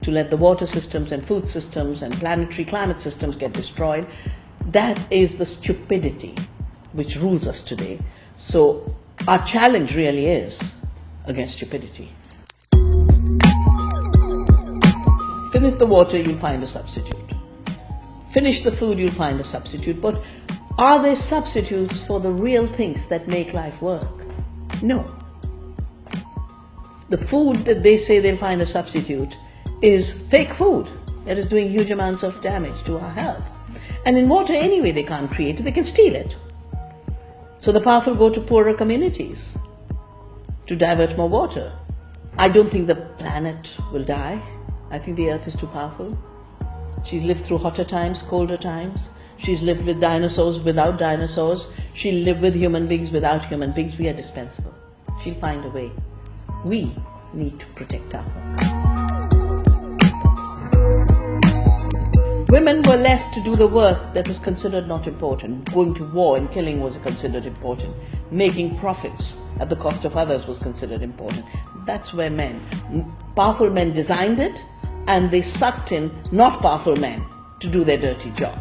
to let the water systems and food systems and planetary climate systems get destroyed. That is the stupidity which rules us today. So our challenge really is against stupidity. Finish the water, you'll find a substitute. Finish the food, you'll find a substitute. But are there substitutes for the real things that make life work? No. The food that they say they'll find a substitute is fake food that is doing huge amounts of damage to our health. And in water anyway they can't create it, they can steal it. So the powerful go to poorer communities to divert more water. I don't think the planet will die. I think the earth is too powerful. She's lived through hotter times, colder times. She's lived with dinosaurs, without dinosaurs. She'll live with human beings, without human beings. We are dispensable. She'll find a way. We need to protect our home. Women were left to do the work that was considered not important. Going to war and killing was considered important. Making profits at the cost of others was considered important. That's where powerful men designed it, and they sucked in not powerful men to do their dirty job.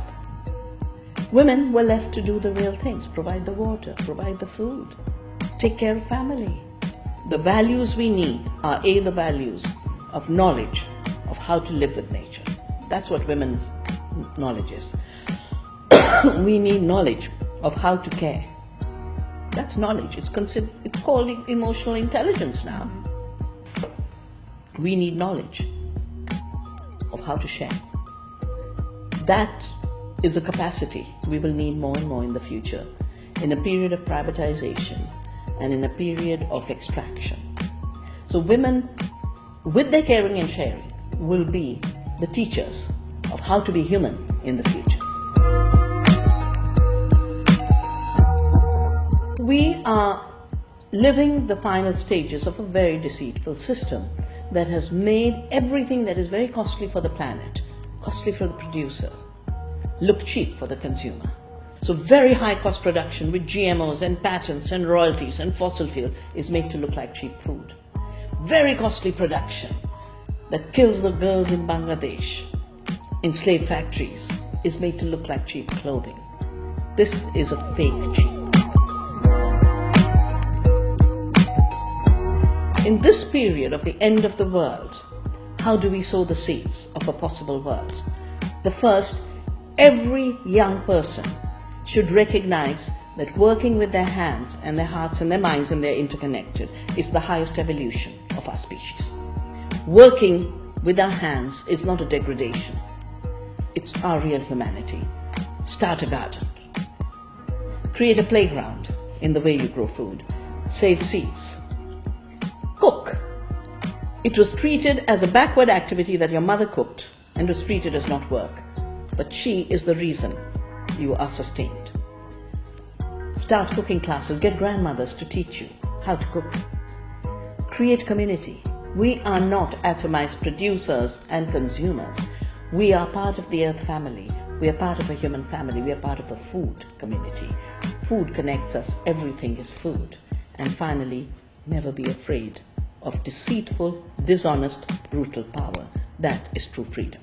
Women were left to do the real things, provide the water, provide the food, take care of family. The values we need are the values of knowledge of how to live with nature. That's what women's knowledge is. We need knowledge of how to care. That's knowledge. It's called emotional intelligence now. We need knowledge of how to share. That is a capacity we will need more and more in the future, in a period of privatization and in a period of extraction. So women, with their caring and sharing, will be the teachers of how to be human in the future. We are living the final stages of a very deceitful system that has made everything that is very costly for the planet, costly for the producer, look cheap for the consumer. So very high cost production with GMOs and patents and royalties and fossil fuel is made to look like cheap food. Very costly production that kills the girls in Bangladesh in slave factories is made to look like cheap clothing. This is a fake cheap. In this period of the end of the world, how do we sow the seeds of a possible world? The first, every young person should recognize that working with their hands and their hearts and their minds, and they're interconnected, is the highest evolution of our species. Working with our hands is not a degradation. It's our real humanity. Start a garden. Create a playground in the way you grow food. Save seeds. Cook. It was treated as a backward activity that your mother cooked and was treated as not work. But she is the reason you are sustained. Start cooking classes. Get grandmothers to teach you how to cook. Create community. We are not atomized producers and consumers. We are part of the earth family. We are part of a human family. We are part of a food community. Food connects us. Everything is food. And finally, never be afraid of deceitful, dishonest, brutal power. That is true freedom.